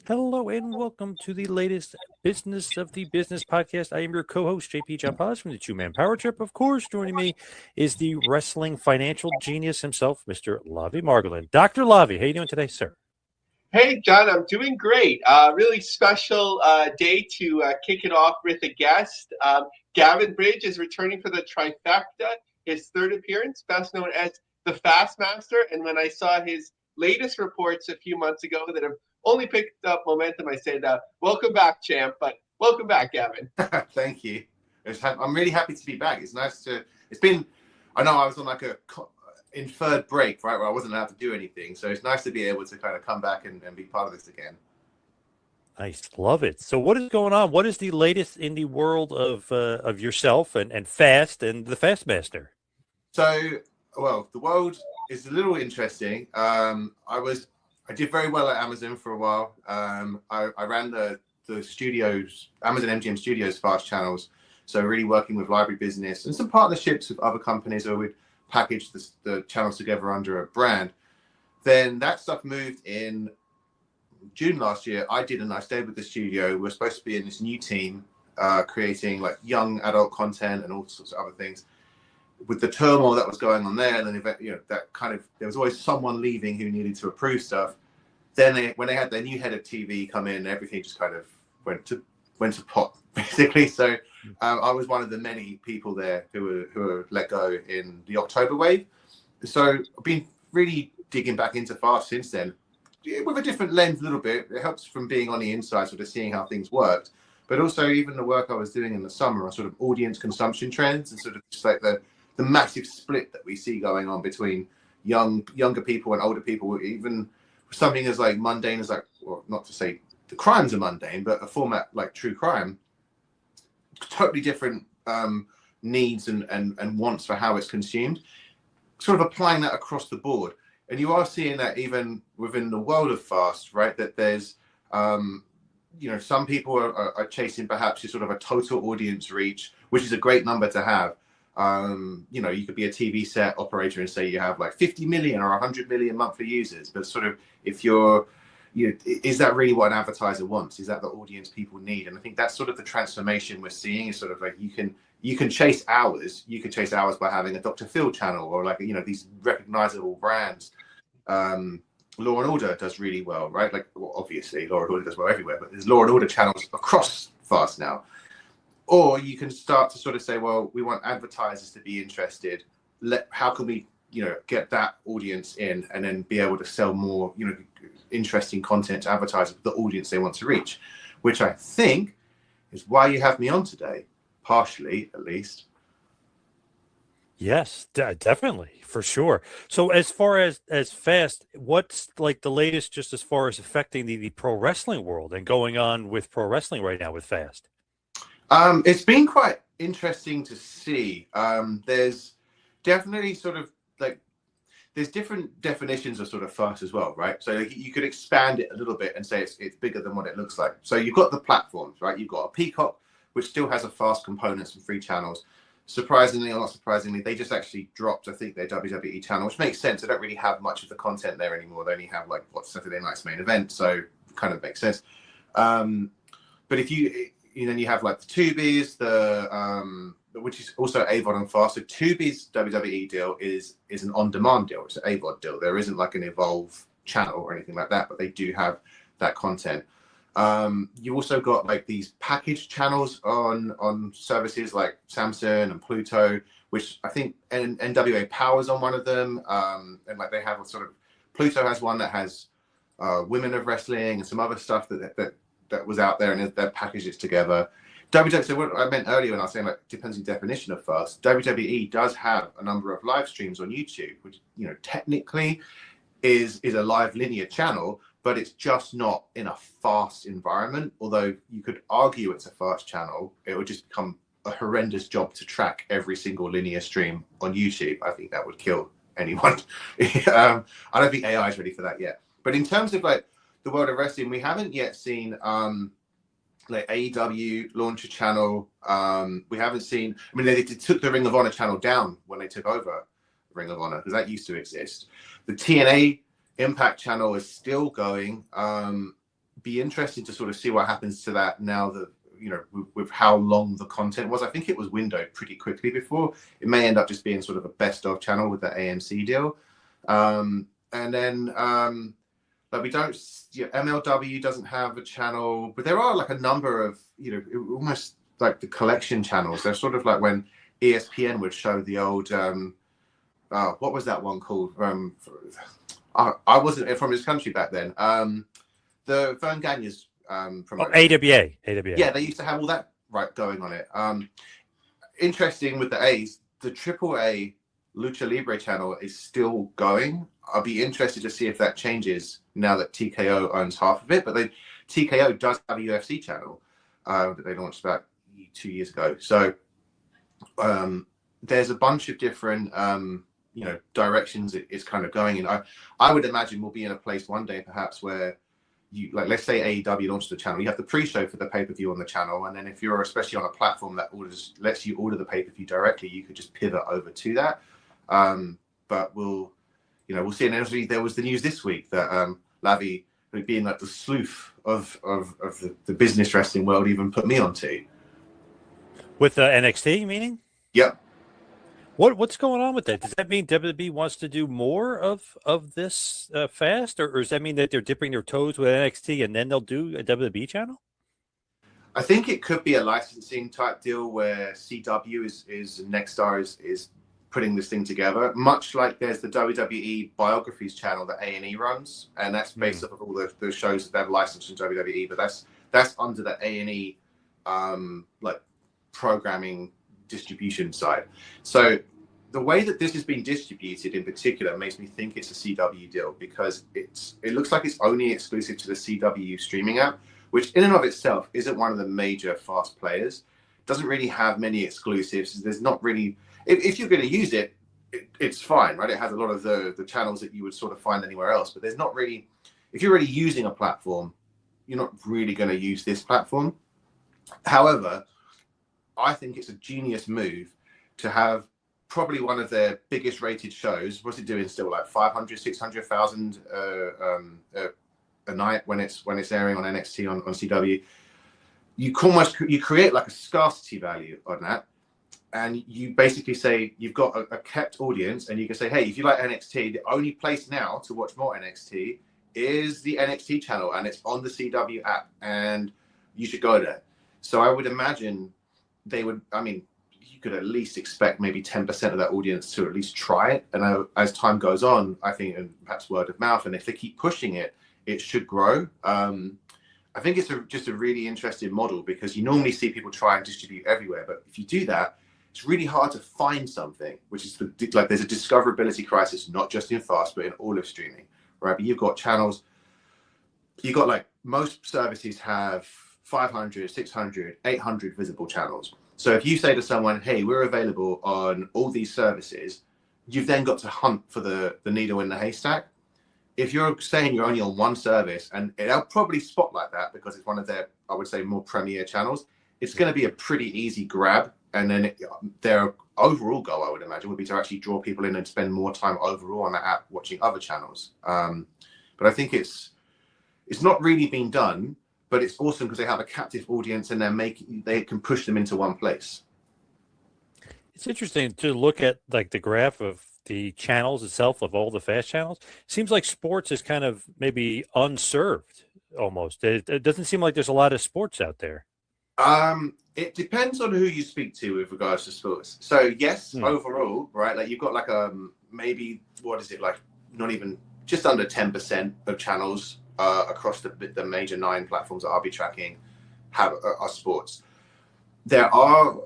Hello and welcome to the latest Business of the Business podcast. I am your co-host, JP John Paz from the Two Man Power Trip. Of course, joining me is the wrestling financial genius himself, Mr. Lavie Margolin. Dr. Lavie, how you doing today, sir? Hey, John, I'm doing great. Really special day to kick it off with a guest. Gavin Bridge is returning for the trifecta, his third appearance, best known as the Fast Master. And when I saw his latest reports a few months ago that have only picked up momentum, I said, welcome back, champ. But welcome back, Gavin. Thank you. I'm really happy to be back. It's nice to, it's been, I know I was on like a inferred break, right, where I wasn't allowed to do anything. So it's nice to be able to kind of come back and be part of this again. Nice, love it. So what is going on? What is the latest in the world of yourself and Fast and the Fast Master? So, well, the world is a little interesting. I did very well at Amazon for a while. I ran the studios, Amazon MGM Studios fast channels. So really working with library business and some partnerships with other companies where we'd package the channels together under a brand. Then that stuff moved in June last year. I stayed with the studio. We're supposed to be in this new team, creating like young adult content and all sorts of other things. With the turmoil that was going on there, and then that kind of, there was always someone leaving who needed to approve stuff. Then when they had their new head of TV come in, everything just kind of went to pot basically. So I was one of the many people there who were let go in the October wave. So I've been really digging back into Fast since then, with a different lens a little bit. It helps from being on the inside, sort of seeing how things worked, but also even the work I was doing in the summer on sort of audience consumption trends and sort of just like the massive split that we see going on between younger people and older people. Even something as like mundane as like, well, not to say the crimes are mundane, but a format like true crime, totally different needs and wants for how it's consumed, sort of applying that across the board. And you are seeing that even within the world of Fast, right? That there's, some people are chasing perhaps just sort of a total audience reach, which is a great number to have. You could be a TV set operator and say you have like 50 million or 100 million monthly users, but sort of if is that really what an advertiser wants? Is that the audience people need? And I think that's sort of the transformation we're seeing, is sort of like you can chase hours. You can chase hours by having a Dr. Phil channel or like, these recognizable brands. Law and Order does really well, right? Like, well, obviously Law and Order does well everywhere, but there's Law and Order channels across Fast now. Or you can start to sort of say, well, we want advertisers to be interested. How can we, get that audience in and then be able to sell more, interesting content to advertisers, the audience they want to reach, which I think is why you have me on today, partially at least. Yes, definitely, for sure. So as far as Fast, what's like the latest just as far as affecting the pro wrestling world and going on with pro wrestling right now with Fast? It's been quite interesting to see. There's definitely sort of like, there's different definitions of sort of Fast as well, right? So you could expand it a little bit and say it's bigger than what it looks like. So you've got the platforms, right? You've got a Peacock, which still has a Fast components and free channels. Surprisingly or not surprisingly, they just actually dropped, I think, their WWE channel, which makes sense. They don't really have much of the content there anymore. They only have like Saturday night's main event, so it kind of makes sense. But if then you have like the Tubi's, which is also AVOD and Fast. So Tubi's WWE deal is an on-demand deal. It's an AVOD deal. There isn't like an Evolve channel or anything like that, but they do have that content. You also got like these packaged channels on services like Samsung and Pluto, which I think NWA Power's on one of them. And like they have a sort of, Pluto has one that has Women of Wrestling and some other stuff that was out there, and they're packaged it together. WWE, so what I meant earlier when I was saying like depends on the definition of Fast, WWE does have a number of live streams on YouTube, which technically is a live linear channel, but it's just not in a Fast environment. Although you could argue it's a Fast channel, it would just become a horrendous job to track every single linear stream on YouTube. I think that would kill anyone. I don't think AI is ready for that yet. But in terms of like the world of wrestling, we haven't yet seen like AEW launch a channel. We haven't seen, I mean, they took the Ring of Honor channel down when they took over Ring of Honor, because that used to exist. The TNA Impact channel is still going, be interesting to sort of see what happens to that now that, you know, with how long the content was. I think it was windowed pretty quickly before. It may end up just being sort of a best of channel with the AMC deal. And then like we don't, MLW doesn't have a channel, but there are like a number of, you know, almost like the collection channels. They're sort of like when ESPN would show the old, what was that one called? I wasn't from this country back then. The Vern Gagne's promotion. AWA. Yeah, they used to have all that going on it. Interesting with the A's, the AAA Lucha Libre channel is still going. I'll be interested to see if that changes now that TKO owns half of it. But TKO does have a UFC channel that they launched about 2 years ago. So there's a bunch of different you know, directions it's kind of going in. I would imagine we'll be in a place one day perhaps where you, like, let's say AEW launched the channel, you have the pre-show for the pay-per-view on the channel, and then if you're especially on a platform that lets you order the pay-per-view directly, you could just pivot over to that. But we'll see. And obviously there was the news this week that Lavie, being like the sleuth of the business wrestling world, even put me onto. With NXT, meaning? Yep. What's going on with that? Does that mean WWE wants to do more of this fast, or does that mean that they're dipping their toes with NXT and then they'll do a WWE channel? I think it could be a licensing type deal where CW is Nexstar is putting this thing together, much like there's the WWE biographies channel that A&E runs, and that's based off of all the shows that they've licensed from WWE, but that's under the A&E like programming distribution side. So the way that this has been distributed in particular makes me think it's a CW deal, because it looks like it's only exclusive to the CW streaming app, which in and of itself isn't one of the major fast players. Doesn't really have many exclusives. There's not really, if you're going to use it, it's fine, right? It has a lot of the channels that you would sort of find anywhere else, but there's not really, if you're already using a platform, you're not really going to use this platform. However, I think it's a genius move to have probably one of their biggest rated shows. What's it doing still? Like 500, 600,000 a night when it's airing on NXT on CW. You create like a scarcity value on that, and you basically say you've got a kept audience, and you can say, hey, if you like NXT, the only place now to watch more NXT is the NXT channel, and it's on the CW app, and you should go there. So I would imagine they would, I mean, you could at least expect maybe 10% of that audience to at least try it. And as time goes on, I think, and perhaps word of mouth, and if they keep pushing it, it should grow. I think it's just a really interesting model, because you normally see people try and distribute everywhere. But if you do that, it's really hard to find something, which is like there's a discoverability crisis, not just in fast, but in all of streaming, right? But you've got channels, you've got like most services have 500, 600, 800 visible channels. So if you say to someone, hey, we're available on all these services, you've then got to hunt for the needle in the haystack. If you're saying you're only on one service, and they'll probably spotlight that because it's one of their, I would say, more premier channels, it's going to be a pretty easy grab. And then their overall goal, I would imagine, would be to actually draw people in and spend more time overall on the app watching other channels. But I think it's not really been done. But it's awesome because they have a captive audience, and they can push them into one place. It's interesting to look at like the graph of the channels itself, of all the fast channels. Seems like sports is kind of maybe unserved almost. It doesn't seem like there's a lot of sports out there. It depends on who you speak to with regards to sports. So yes, overall, right? Like you've got like maybe, what is it, like not even, just under 10% of channels across the major 9 platforms that I'll be tracking are sports. There are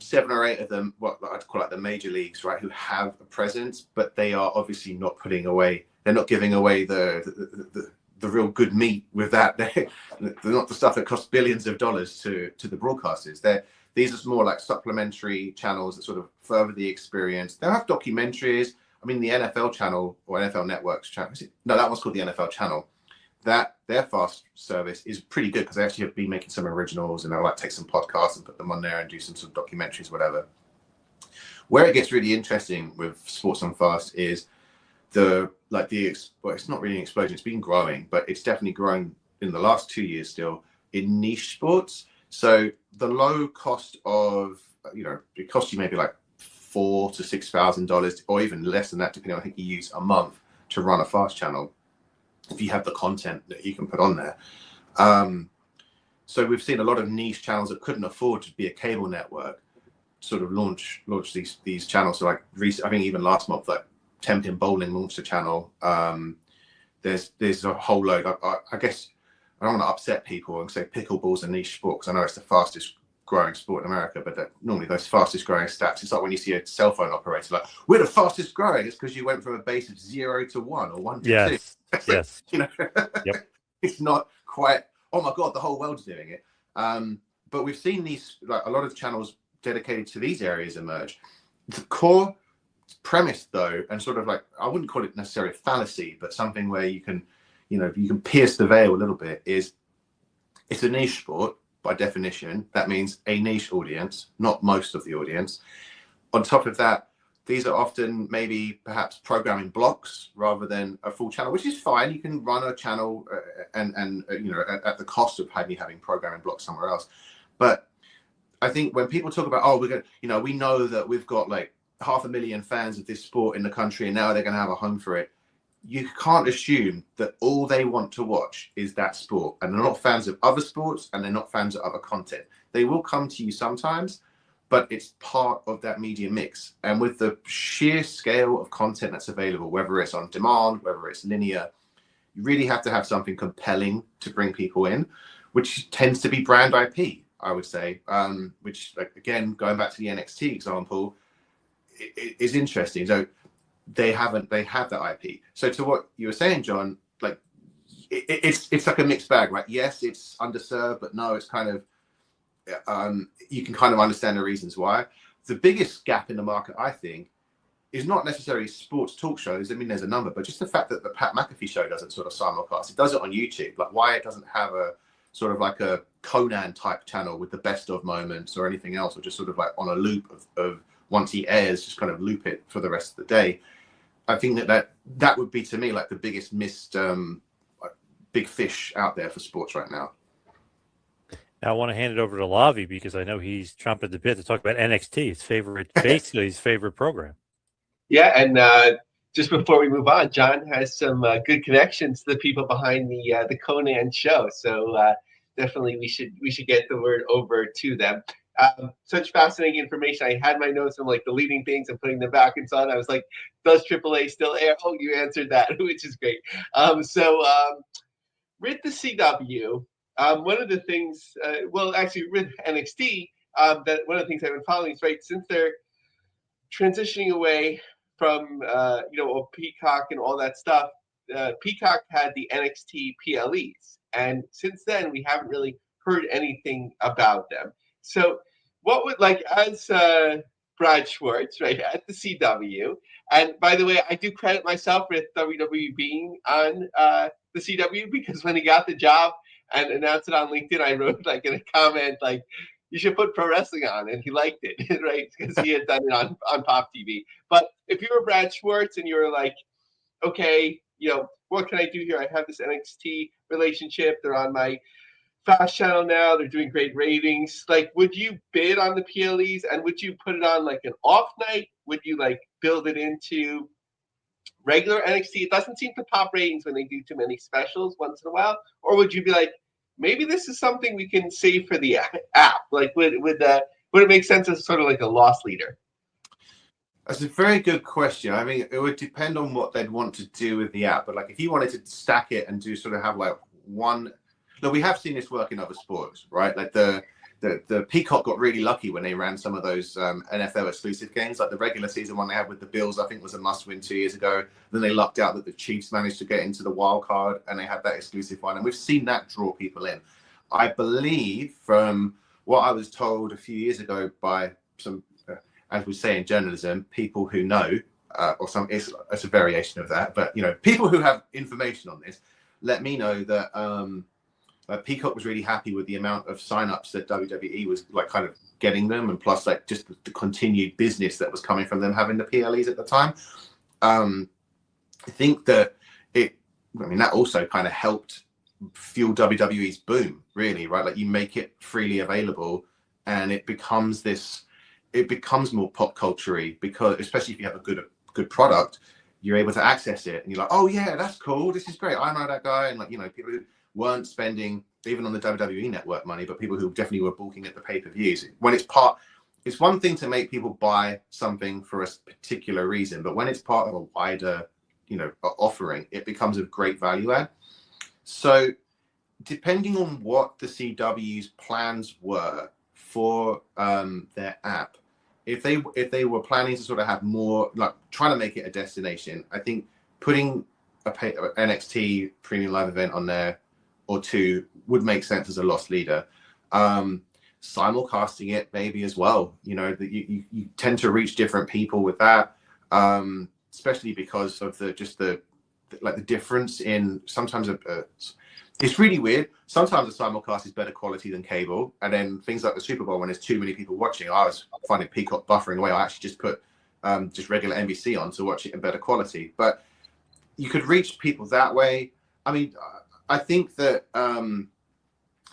7 or 8 of them, what I'd call like the major leagues, right, who have a presence, but they are obviously not they're not giving away the real good meat with that. They're not the stuff that costs billions of dollars to the broadcasters. These are more like supplementary channels that sort of further the experience. They'll have documentaries. I mean, the NFL channel, or NFL Network's channel, no, that one's called the NFL channel. Their fast service is pretty good, because they actually have been making some originals, and they'll like take some podcasts and put them on there and do some sort of documentaries, whatever. Where it gets really interesting with sports on fast is it's not really an explosion. It's been growing, but it's definitely growing in the last 2 years still in niche sports. So the low cost of, it costs you maybe like $4,000 to $6,000 or even less than that, depending on, I think you use a month to run a fast channel if you have the content that you can put on there. So we've seen a lot of niche channels that couldn't afford to be a cable network sort of launch these channels. So like I think even last month, like Tenpin Bowling launched a channel. There's a whole load. I guess I don't want to upset people and say pickleball's a niche sport, because I know it's the fastest growing sport in America, but normally those fastest growing stats, it's like when you see a cell phone operator like, we're the fastest growing, it's because you went from a base of 0 to 1 or 1 to 2. Yes. Yep. It's not quite, oh my God, the whole world's doing it. But we've seen these, like a lot of channels dedicated to these areas emerge. The core premise though, and sort of like, I wouldn't call it necessarily a fallacy, but something where you can pierce the veil a little bit, is it's a niche sport by definition. That means a niche audience, not most of the audience. On top of that, these are often maybe perhaps programming blocks rather than a full channel, which is fine. You can run a channel and at the cost of having programming blocks somewhere else. But I think when people talk about, we know that we've got like 500,000 fans of this sport in the country and now they're going to have a home for it, you can't assume that all they want to watch is that sport, and they're not fans of other sports and they're not fans of other content. They will come to you sometimes, but it's part of that media mix. And with the sheer scale of content that's available, whether it's on demand, whether it's linear, you really have to have something compelling to bring people in, which tends to be brand IP, I would say, which, like, again, going back to the NXT example, is interesting. So they have that IP. So to what you were saying, John, like it's like a mixed bag, right? Yes, it's underserved, but no, it's kind of you can kind of understand the reasons why. The biggest gap in the market, I think, is not necessarily sports talk shows. I mean, there's a number, but just the fact that the Pat McAfee show doesn't sort of simulcast. It does it on YouTube. Like, why it doesn't have a sort of like a Conan type channel with the best of moments or anything else, or just sort of like on a loop of once he airs, just kind of loop it for the rest of the day. I think that would be, to me, like the biggest missed big fish out there for sports right now. Now I want to hand it over to Lavie, because I know he's chomping at the bit to talk about NXT, his favorite, basically his favorite program. Yeah, and just before we move on, John has some good connections to the people behind the Conan show, so definitely we should get the word over to them. Such fascinating information. I had my notes on like deleting things and putting them back and so on. I was like, does AAA still air? Oh, you answered that, which is great. So with the CW, one of the things, actually with NXT, that one of the things I've been following is, right, since they're transitioning away from Peacock and all that stuff, Peacock had the NXT PLEs, and since then we haven't really heard anything about them. So what would, like, as Brad Schwartz, right, at the CW, and by the way, I do credit myself with WWE being on the CW, because when he got the job and announced it on LinkedIn, I wrote like in a comment, like, you should put pro wrestling on, and he liked it, right, because he had done it on Pop TV. But if you were Brad Schwartz and you were like, okay, what can I do here? I have this NXT relationship. They're on my Fast channel now. They're doing great ratings. Like, would you bid on the PLEs, and would you put it on like an off night? Would you like build it into regular NXT? It doesn't seem to pop ratings when they do too many specials once in a while. Or would you be like, maybe this is something we can save for the app? Like, would it make sense as sort of like a loss leader? That's a very good question. I mean, it would depend on what they'd want to do with the app. But like, if you wanted to stack it and do sort of have like one. Look, we have seen this work in other sports, right? Like the Peacock got really lucky when they ran some of those NFL exclusive games, like the regular season one they had with the Bills, I think was a must-win 2 years ago. Then they lucked out that the Chiefs managed to get into the wild card, and they had that exclusive one. And we've seen that draw people in. I believe, from what I was told a few years ago by some, as we say in journalism, people who know, or some, it's a variation of that, but people who have information on this, let me know that. Peacock was really happy with the amount of signups that WWE was like kind of getting them, and plus like just the continued business that was coming from them having the PLEs at the time. I think that that also kind of helped fueled WWE's boom, really, right? Like you make it freely available and it becomes more pop culture-y, because especially if you have a good product, you're able to access it and you're like, oh yeah, that's cool, this is great, I know that guy. And like, you know, people who weren't spending even on the WWE network money, but people who definitely were balking at the pay-per-views, when it's one thing to make people buy something for a particular reason, but when it's part of a wider, you know, offering, it becomes a great value add. So depending on what the CW's plans were for their app, if they were planning to sort of have more, like trying to make it a destination, I think putting a NXT premium live event on there or two would make sense as a loss leader. Simulcasting it maybe as well, you know, that you tend to reach different people with that, especially because of the difference in sometimes it's really weird. Sometimes the simulcast is better quality than cable, and then things like the Super Bowl, when there's too many people watching, I was finding Peacock buffering away. I actually just put just regular NBC on to watch it in better quality. But you could reach people that way. I mean, I think that the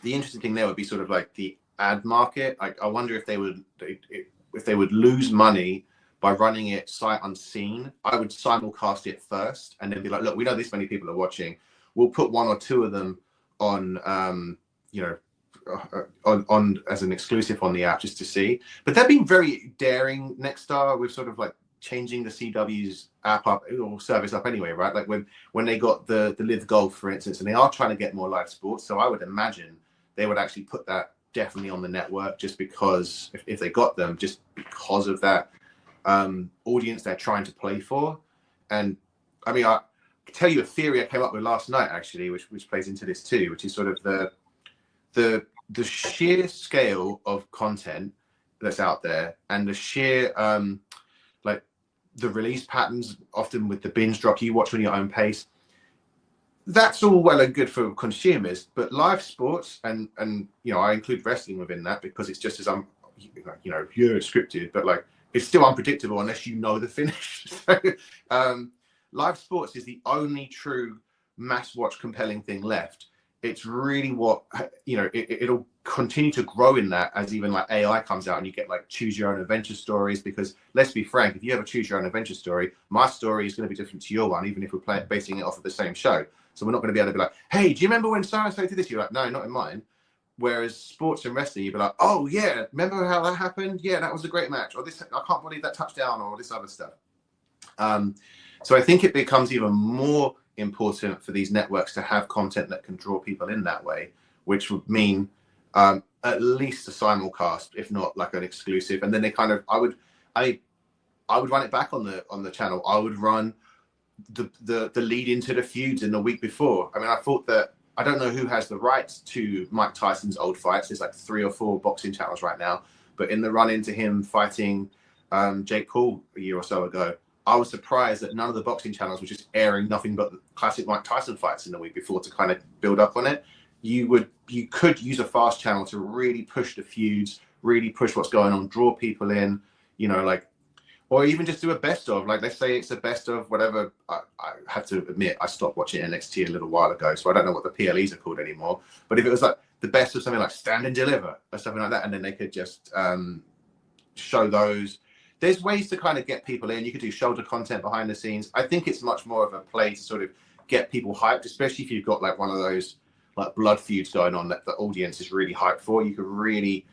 interesting thing there would be sort of like the ad market. Like, I wonder if they would lose money by running it sight unseen. I would simulcast it first and then be like, look, we know this many people are watching. We'll put one or two of them on, you know, on as an exclusive on the app just to see. But they've been very daring, Nexstar, with sort of like changing the CW's app up or service up anyway, right? Like when they got the Live Golf, for instance, and they are trying to get more live sports. So I would imagine they would actually put that definitely on the network, just because if they got them, just because of that audience they're trying to play for. And I mean, I can tell you a theory I came up with last night, actually, which plays into this too, which is sort of the sheer scale of content that's out there, and the sheer like the release patterns, often with the binge drop, you watch on your own pace. That's all well and good for consumers, but live sports, and you know, I include wrestling within that because it's just as you know, you're scripted, but like it's still unpredictable unless you know the finish. So, live sports is the only true mass watch compelling thing left. It's really what, you know, it'll continue to grow in that as even like AI comes out and you get like choose your own adventure stories. Because let's be frank, if you have a choose your own adventure story, my story is going to be different to your one, even if we're basing it off of the same show. So we're not going to be able to be like, hey, do you remember when so-and-so did this? You're like, no, not in mine. Whereas sports and wrestling, you'd be like, oh yeah, remember how that happened? Yeah, that was a great match. Or this, I can't believe that touchdown, or this other stuff. So I think it becomes even more important for these networks to have content that can draw people in that way, which would mean at least a simulcast, if not like an exclusive. And then they kind of, I would run it back on the channel. I would run the lead into the feuds in the week before. I mean, I thought that, I don't know who has the rights to Mike Tyson's old fights. There's like 3 or 4 boxing channels right now, but in the run into him fighting Jake Paul a year or so ago, I was surprised that none of the boxing channels were just airing nothing but the classic Mike Tyson fights in the week before to kind of build up on it. You could use a fast channel to really push the feuds, really push what's going on, draw people in, you know, like, or even just do a best of, like, let's say it's a best of whatever. I have to admit, I stopped watching NXT a little while ago, so I don't know what the PLEs are called anymore. But if it was like the best of something like Stand and Deliver or something like that, and then they could just show those. There's ways to kind of get people in. You could do shoulder content behind the scenes. I think it's much more of a play to sort of get people hyped, especially if you've got like one of those like blood feuds going on that the audience is really hyped for. You could really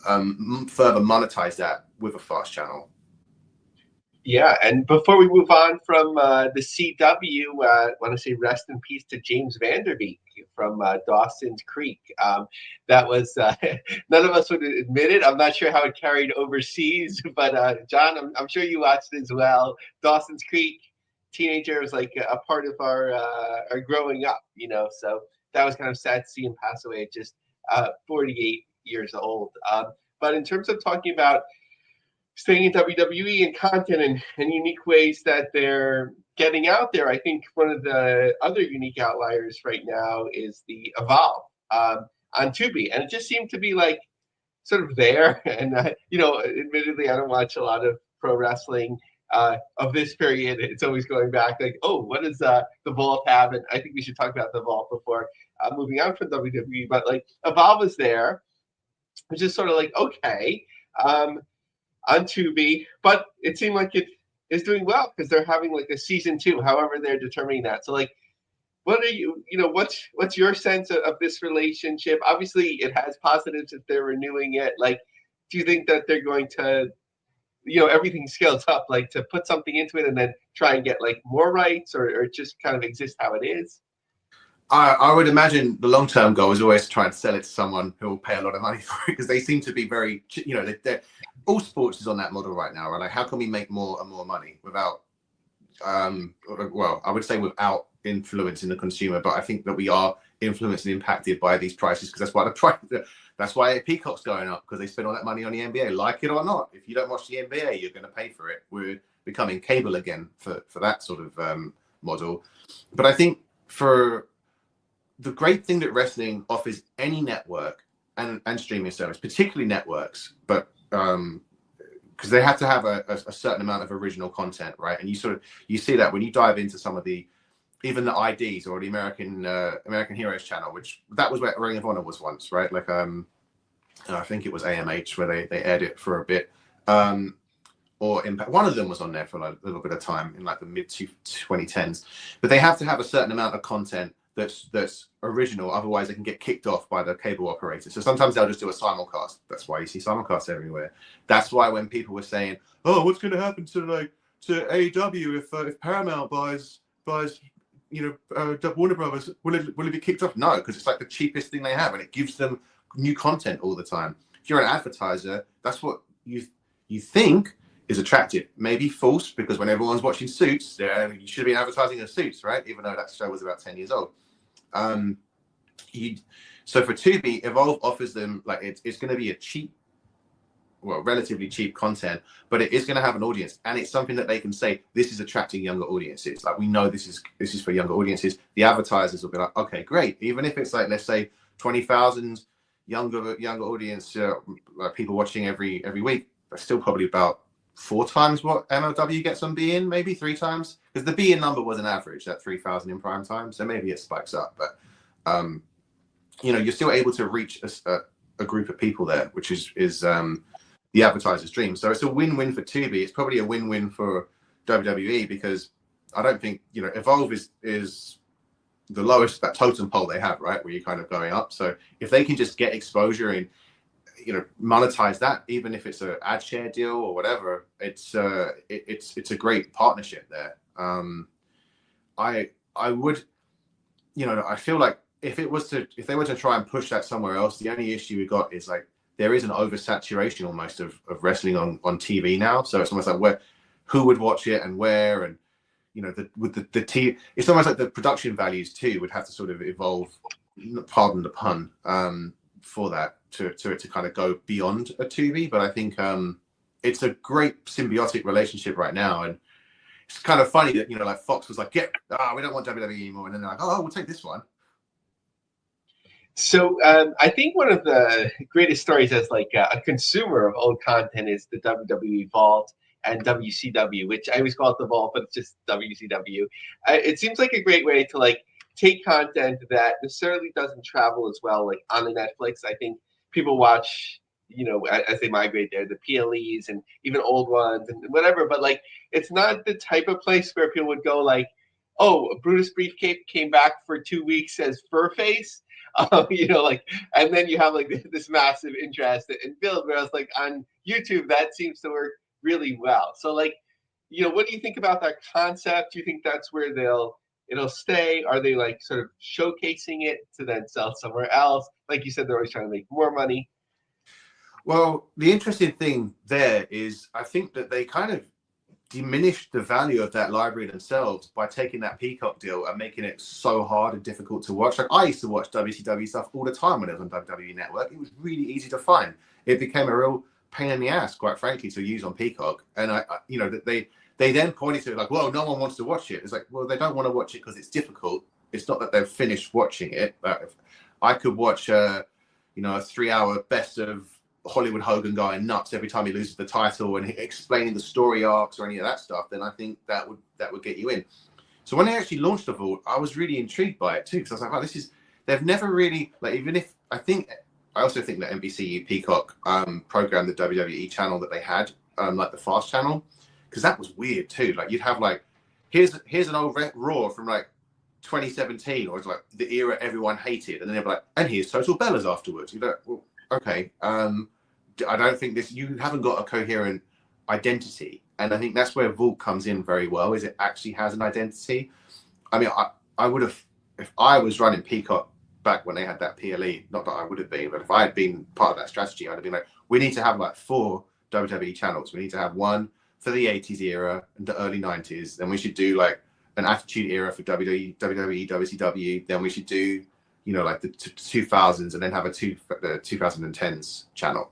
further monetize that with a fast channel. Yeah, and before we move on from the CW, I want to say rest in peace to James Vanderbeek from Dawson's Creek. That was, none of us would admit it. I'm not sure how it carried overseas, but John, I'm sure you watched it as well. Dawson's Creek, teenager, was like a part of our growing up, you know, so that was kind of sad to see him pass away at just 48 years old. But in terms of talking about staying in WWE and content and unique ways that they're getting out there, I think one of the other unique outliers right now is the Evolve on Tubi. And it just seemed to be like sort of there. And, you know, admittedly, I don't watch a lot of pro wrestling of this period. It's always going back like, oh, what does the Vault have? And I think we should talk about the Vault before moving on from WWE, but like Evolve was there, which is sort of like, okay, on Tubi, but it seemed like it is doing well because they're having like a season 2, however they're determining that. So like, what are what's your sense of this relationship? Obviously, it has positives if they're renewing it. Like, do you think that they're going to, everything scales up, like to put something into it and then try and get like more rights, or just kind of exist how it is? I would imagine the long-term goal is always to try and sell it to someone who will pay a lot of money for it, because they seem to be very, all sports is on that model right now, right? Like, how can we make more and more money without, well, I would say without influencing the consumer, but I think that we are influenced and impacted by these prices, because that's why Peacock's going up, because they spend all that money on the NBA, like it or not. If you don't watch the NBA, you're going to pay for it. We're becoming cable again for that sort of model. But I think for the great thing that wrestling offers any network and streaming service, particularly networks, but because they have to have a certain amount of original content, right? And you see that when you dive into some of even the IDs or the American Heroes channel, which that was where Ring of Honor was once, right? Like I think it was AMH where they aired it for a bit, or Impact. One of them was on there for like a little bit of time in like the mid 2010s. But they have to have a certain amount of content that's original, otherwise they can get kicked off by the cable operator. So sometimes they'll just do a simulcast. That's why you see simulcasts everywhere. That's why when people were saying, "Oh, what's going to happen to AEW if Paramount buys Warner Brothers? Will it be kicked off?" No, because it's like the cheapest thing they have, and it gives them new content all the time. If you're an advertiser, that's what you think is attractive. Maybe false, because when everyone's watching Suits, you should be advertising in Suits, right? Even though that show was about 10 years old. So for Tubi, Evolve offers them like it's going to be relatively cheap content, but it is going to have an audience, and it's something that they can say this is attracting younger audiences. Like, we know this is for younger audiences. The advertisers will be like, okay, great. Even if it's like, let's say 20,000 younger audience, people watching every week, that's still probably about 4 times what MLW gets on beIN, maybe 3 times, because the beIN number was an average at 3,000 in prime time, so maybe it spikes up, but you're still able to reach a group of people there, which is the advertiser's dream. So it's a win-win for Tubi. It's probably a win-win for WWE, because I don't think Evolve is the lowest, that totem pole they have, right, where you're kind of going up. So if they can just get exposure and monetize that, even if it's an ad share deal or whatever, it's a great partnership there. I would, I feel like if they were to try and push that somewhere else, the only issue we got is like there is an oversaturation almost of wrestling on TV now. So it's almost like who would watch it and where, and it's almost like the production values too would have to sort of evolve, pardon the pun, for that to kind of go beyond a Tubi. But I think it's a great symbiotic relationship right now, and it's kind of funny that like Fox was like, we don't want WWE anymore, and then they're like, we'll take this one. So I think one of the greatest stories as like a consumer of old content is the WWE Vault and WCW, which I always call it the Vault, but it's just WCW. It seems like a great way to like take content that necessarily doesn't travel as well, like on the Netflix. I think people watch, as they migrate there, the PLEs and even old ones and whatever, but like it's not the type of place where people would go like, oh, Brutus Briefcase came back for 2 weeks as Furface. And then you have like this massive interest and build, whereas like on YouTube, that seems to work really well. So like, what do you think about that concept? Do you think that's where it'll stay? Are they like sort of showcasing it to then sell somewhere else? Like you said, they're always trying to make more money. Well, the interesting thing there is I think that they kind of diminished the value of that library themselves by taking that Peacock deal and making it so hard and difficult to watch. Like, I used to watch WCW stuff all the time when it was on WWE Network. It was really easy to find. It became a real pain in the ass, quite frankly, to use on Peacock. And they then pointed to it like, well, no one wants to watch it. It's like, well, they don't want to watch it because it's difficult. It's not that they've finished watching it. But if I could watch a 3-hour best of Hollywood Hogan going nuts every time he loses the title and explaining the story arcs or any of that stuff, then I think that would get you in. So when they actually launched the Vault, I was really intrigued by it too, because I was like, they've never really like, even if I also think that NBC Peacock programmed the WWE channel that they had, like the Fast channel, because that was weird too. Like you'd have like, here's an old Raw from like 2017, or it's like the era everyone hated, and then they'd be like, and here's Total Bellas afterwards. You know, well, okay. I don't think you haven't got a coherent identity, and I think that's where Vault comes in very well. Is it actually has an identity? I mean, I would have, if I was running Peacock back when they had that PLE, not that I would have been, but if I had been part of that strategy, I'd have been like, we need to have like 4 WWE channels. We need to have one for the 80s era and the early 90s. Then we should do like an Attitude Era for WWE, WCW. Then we should do, you know, like the 2000s, and then have the 2010s channel.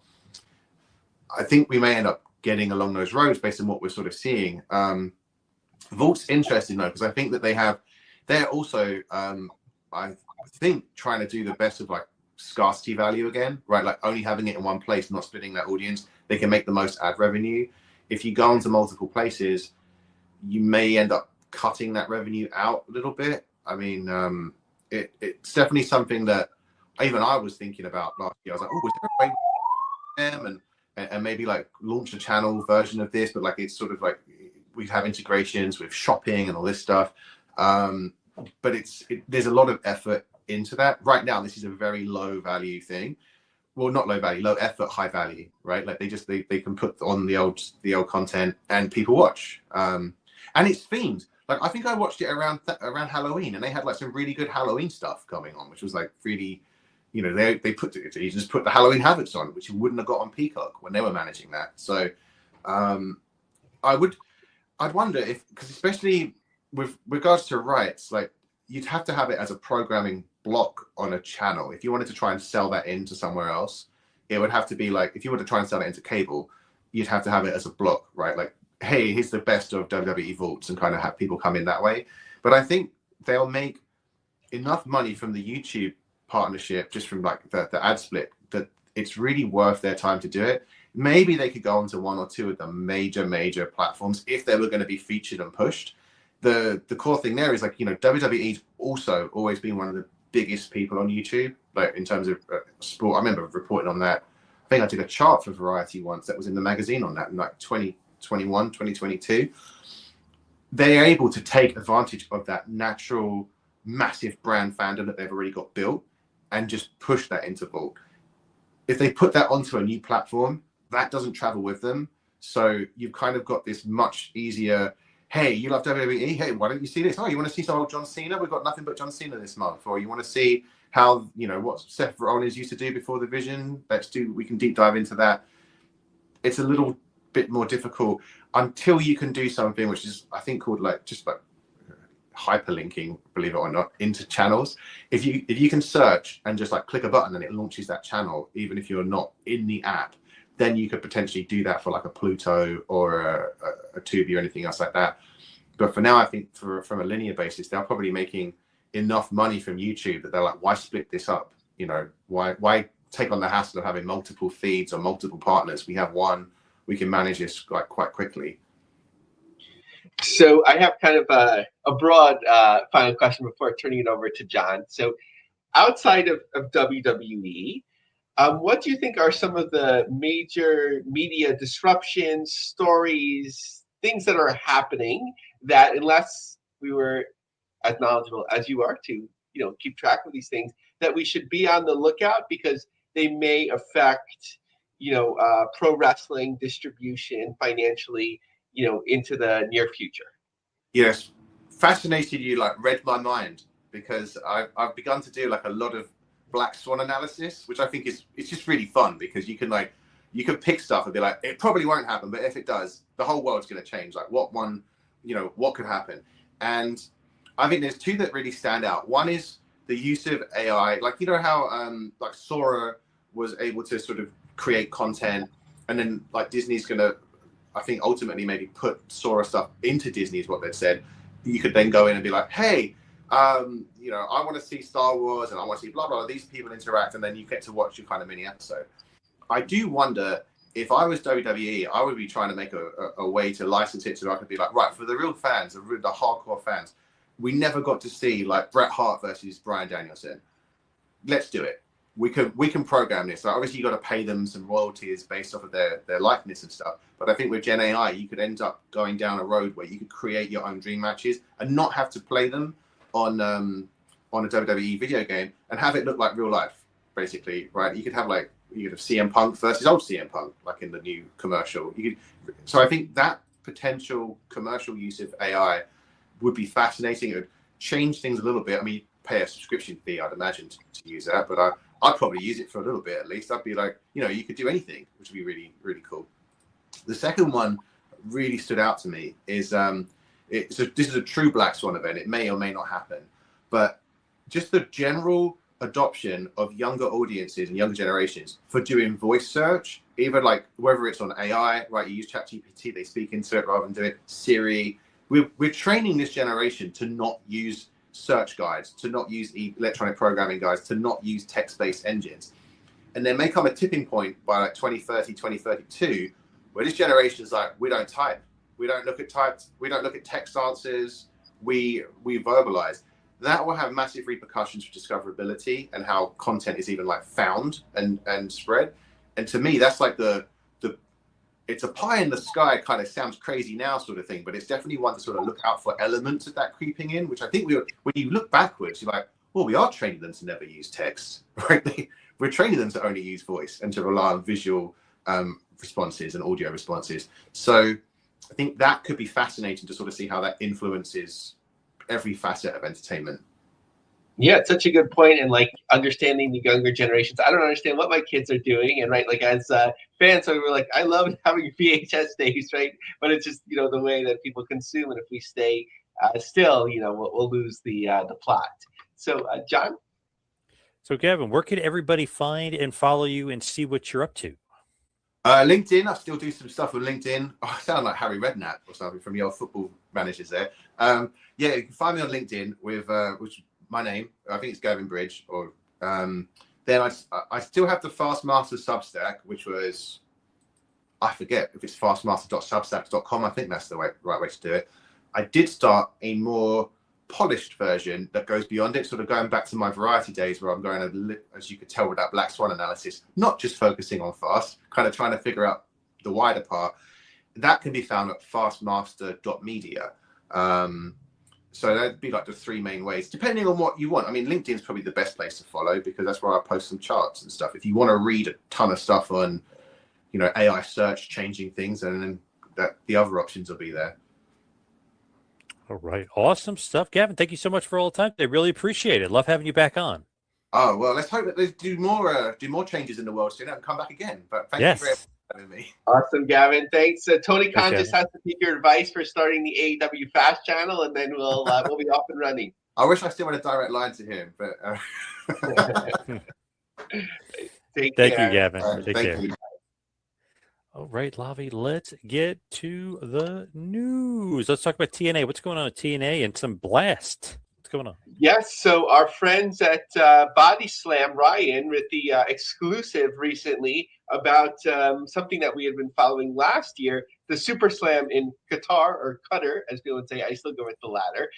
I think we may end up getting along those roads based on what we're sort of seeing. Vault's interesting though, because I think that they're also, I think, trying to do the best of like scarcity value again, right? Like only having it in one place, not splitting that audience. They can make the most ad revenue. If you go into multiple places, you may end up cutting that revenue out a little bit. I mean, it's definitely something that even I was thinking about last year. I was like, oh, is there a way with them and maybe like launch a channel version of this, but like it's sort of like we have integrations with shopping and all this stuff. But there's a lot of effort into that. Right now, this is a very low value thing. Well, not low value, low effort, high value, right? Like they can put on the old content and people watch. And it's themed. Like I think I watched it around Halloween, and they had like some really good Halloween stuff going on, which was like really, you know, they just put the Halloween Havocs on, which you wouldn't have got on Peacock when they were managing that. So I'd wonder if, because especially with regards to rights, like you'd have to have it as a programming block on a channel. If you wanted to try and sell that into somewhere else, it would have to be like, if you were to try and sell it into cable, you'd have to have it as a block, right? Like, hey, here's the best of WWE Vaults, and kind of have people come in that way. But I think they'll make enough money from the YouTube partnership, just from like the ad split, that it's really worth their time to do it. Maybe they could go onto 1 or 2 of the major platforms if they were going to be featured and pushed. The core thing there is like, you know, WWE's also always been one of the biggest people on YouTube, like in terms of sport. I remember reporting on that. I think I did a chart for Variety once that was in the magazine on that in like 2021, 2022. They're able to take advantage of that natural, massive brand fandom that they've already got built and just push that into Vault. If they put that onto a new platform, that doesn't travel with them. So you've kind of got this much easier, hey, you love WWE? Hey, why don't you see this? Oh, you want to see some old John Cena? We've got nothing but John Cena this month. Or you want to see how, you know, what Seth Rollins used to do before the Vision? We can deep dive into that. It's a little bit more difficult until you can do something which is, I think, called like just like hyperlinking, believe it or not, into channels. If you can search and just like click a button and it launches that channel, even if you're not in the app, then you could potentially do that for like a Pluto or a Tubi or anything else like that. But for now, I think from a linear basis, they're probably making enough money from YouTube that they're like, why split this up? You know, why take on the hassle of having multiple feeds or multiple partners? We have one, we can manage this like quite quickly. So I have kind of a broad final question before turning it over to John. So outside of WWE, what do you think are some of the major media disruptions, stories, things that are happening that, unless we were as knowledgeable as you are to, you know, keep track of these things, that we should be on the lookout because they may affect, you know, pro wrestling distribution financially, you know, into the near future? Yes, fascinated you like read my mind, because I've begun to do like a lot of black swan analysis, which I think it's just really fun, because you can pick stuff and be like, it probably won't happen, but if it does, the whole world's going to change. Like what could happen? And I think there's 2 that really stand out. One is the use of AI, like, you know how like Sora was able to sort of create content, and then like Disney's going to, I think, ultimately maybe put Sora stuff into Disney is what they've said. You could then go in and be like, hey, you know, I want to see Star Wars and I want to see blah, blah, these people interact, and then you get to watch your kind of mini episode. I do wonder, if I was WWE, I would be trying to make a way to license it so I could be like, right, for the real fans, the hardcore fans, we never got to see like Bret Hart versus Bryan Danielson. let's do it. We can program this. Like, obviously, you got to pay them some royalties based off of their likeness and stuff. But I think with Gen AI, you could end up going down a road where you could create your own dream matches and not have to play them on a WWE video game and have it look like real life, basically, right? You could have CM Punk versus old CM Punk, like in the new commercial. So I think that potential commercial use of AI would be fascinating. It would change things a little bit. I mean, pay a subscription fee, I'd imagine, to use that, but I'd probably use it for a little bit at least. I'd be like, you could do anything, which would be really, really cool. The second one really stood out to me is this is a true Black Swan event. It may or may not happen, but just the general adoption of younger audiences and younger generations for doing voice search, even like whether it's on AI, right? You use ChatGPT, they speak into it rather than do it. Siri, we're training this generation to not use search guides, to not use electronic programming guides, to not use text-based engines. And there may come a tipping point by like 2030, 2032, where this generation is like, we don't type, we don't look at types, we don't look at text answers, we verbalize. That will have massive repercussions for discoverability and how content is even like found and spread. And to me, that's like it's a pie in the sky, kind of sounds crazy now sort of thing, but it's definitely one to sort of look out for elements of that creeping in, which I think when you look backwards, you're like, well, we are training them to never use text, right? We're training them to only use voice and to rely on visual responses and audio responses. So I think that could be fascinating to sort of see how that influences every facet of entertainment. Yeah, it's such a good point. And like understanding the younger generations, I don't understand what my kids are doing. And right, like as fans, so we're like, I love having VHS days, right? But it's just the way that people consume, and if we stay still, we'll lose the plot. So, John. So, Gavin, where can everybody find and follow you and see what you're up to? LinkedIn. I still do some stuff on LinkedIn. I sound like Harry Redknapp or something from the old football managers there. Yeah, you can find me on LinkedIn with which my name. I think it's Gavin Bridge. Or then I still have the Fastmaster Substack, which was, I forget if it's fastmaster.substack.com. I think that's the right way to do it. I did start a more polished version that goes beyond it, sort of going back to my variety days where I'm going, as you could tell with that Black Swan analysis, not just focusing on fast, kind of trying to figure out the wider part. That can be found at fastmaster.media. So that'd be like the three main ways, depending on what you want. I mean, LinkedIn is probably the best place to follow because that's where I post some charts and stuff. If you want to read a ton of stuff on, AI search changing things, and then the other options will be there. All right. Awesome stuff. Gavin, thank you so much for all the time. I really appreciate it. Love having you back on. Oh, well, let's hope that they do more changes in the world soon and come back again. But thank you very much for having me. Awesome, Gavin. Thanks. Tony Khan just has to take your advice for starting the AEW Fast channel, and then we'll be off and running. I wish I still had a direct line to him, but Thank you, Gavin. Take thank care. you. All right, Lavie, let's get to the news. Let's talk about TNA. What's going on with TNA and some Blast? What's going on? Yes, so our friends at Body Slam, Ryan, with the exclusive recently about something that we had been following last year, the Super Slam in Qatar, or Qatar, as people would say. I still go with the latter.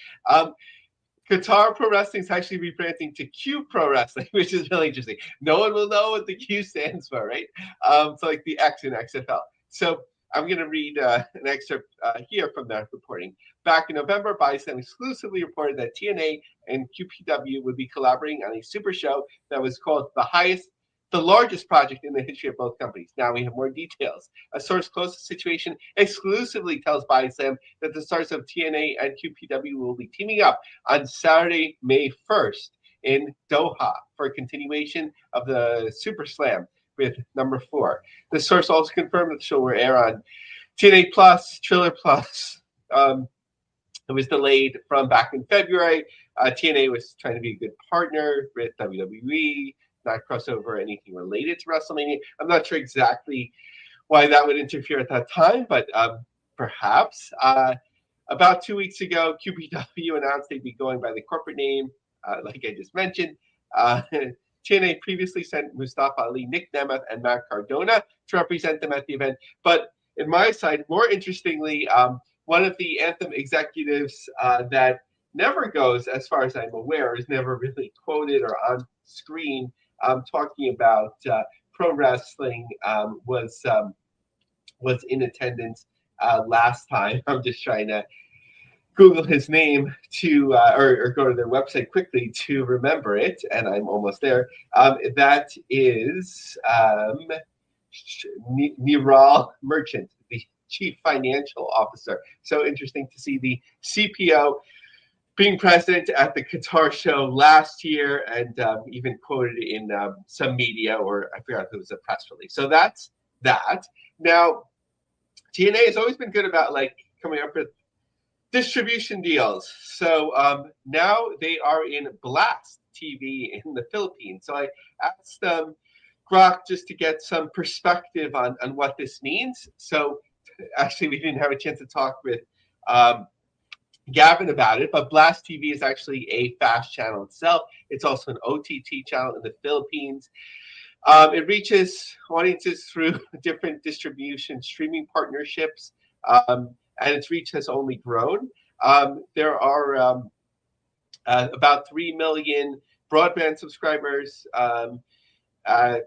Qatar Pro Wrestling is actually rebranding to Q Pro Wrestling, which is really interesting. No one will know what the Q stands for, right? So like the X in XFL. So I'm going to read an excerpt here from that reporting. Back in November, Body Slam exclusively reported that TNA and QPW would be collaborating on a super show that was called the largest project in the history of both companies. Now we have more details. A source close to the situation exclusively tells Body Slam that the stars of TNA and QPW will be teaming up on Saturday, May 1st in Doha for a continuation of the Super Slam with number 4. The source also confirmed that the show will air on TNA Plus, Triller Plus. It was delayed from back in February. TNA was trying to be a good partner with WWE, not cross over anything related to WrestleMania. I'm not sure exactly why that would interfere at that time, but perhaps. About 2 weeks ago, QPW announced they'd be going by the corporate name, like I just mentioned. TNA previously sent Mustafa Ali, Nick Nemeth, and Matt Cardona to represent them at the event. But in my side, more interestingly, one of the Anthem executives that never goes, as far as I'm aware, is never really quoted or on screen talking about pro wrestling was in attendance last time. I'm just trying to Google his name to or go to their website quickly to remember it, and I'm almost there. That is Niral Merchant, the Chief Financial Officer. So interesting to see the CPO being present at the Qatar show last year, and even quoted in some media, or I forgot if it was a press release. So that's that. Now, TNA has always been good about like coming up with distribution deals. So now they are in Blast TV in the Philippines. So I asked Grok just to get some perspective on what this means. So actually, we didn't have a chance to talk with Gavin about it, but Blast TV is actually a fast channel itself. It's also an OTT channel in the Philippines. It reaches audiences through different distribution streaming partnerships, and its reach has only grown. There are about 3 million broadband subscribers,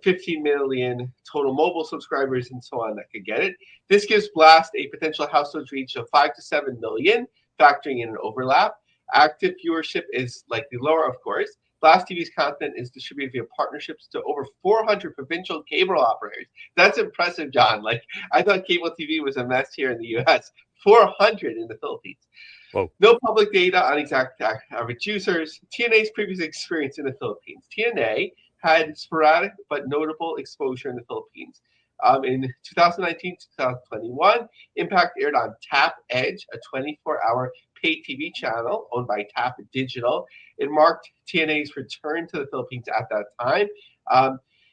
15 million total mobile subscribers, and so on that could get it. This gives Blast a potential household reach of 5 to 7 million, factoring in an overlap. Active viewership is likely lower, of course. Blast TV's content is distributed via partnerships to over 400 provincial cable operators. That's impressive, John. Like, I thought cable TV was a mess here in the U.S. 400 in the Philippines. Whoa. No public data on exact average users. TNA's previous experience in the Philippines. TNA had sporadic but notable exposure in the Philippines. In 2019-2021, Impact aired on Tap Edge, a 24-hour pay TV channel owned by Tap Digital. It marked TNA's return to the Philippines at that time.